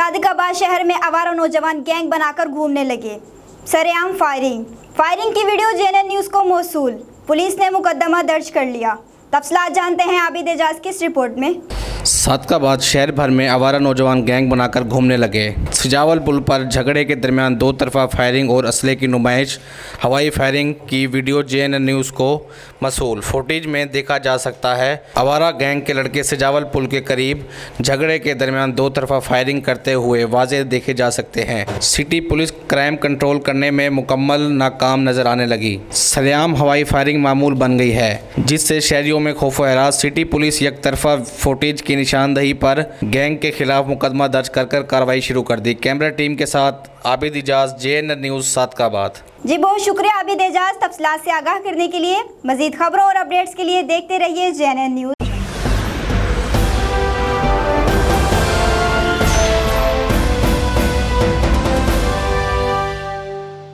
सादिकाबाद शहर में आवारा नौजवान गैंग बनाकर घूमने लगे। सरेआम फायरिंग की वीडियो जेएनएन न्यूज़ को मौसूल। पुलिस ने मुकदमा दर्ज कर लिया। तफसीलात जानते हैं आबिद एजाज की इस रिपोर्ट में। सादिकाबाद शहर भर में आवारा नौजवान गैंग बनाकर घूमने लगे। सजावल पुल पर झगड़े के दरमियान दो तरफा फायरिंग और असले की नुमाइश। हवाई फायरिंग की वीडियो जेएनएन न्यूज़ को मौसूल। फुटेज में देखा जा सकता है आवारा गैंग के लड़के सजावल पुल के करीब झगड़े के दरमियान दो तरफा फायरिंग करते हुए वाज़ेह देखे जा सकते हैं। सिटी पुलिस क्राइम कंट्रोल करने में मुकम्मल नाकाम नजर आने लगी। सरेआम हवाई फायरिंग मामूल बन गई है, जिससे शहरियों में खौफ व हरास। सिटी पुलिस एक तरफा फुटेज की निशानदही पर गैंग के खिलाफ मुकदमा दर्ज कर कार्रवाई शुरू कर दी। कैमरा टीम के साथ आबिद एजाज, जेएनएन न्यूज़ सादिकाबाद। जी बहुत शुक्रिया आबिद एजाज, तफसीलात से आगाह करने के लिए। मजीद खबरों और अपडेट्स के लिए देखते रहिए जेएनएन न्यूज़।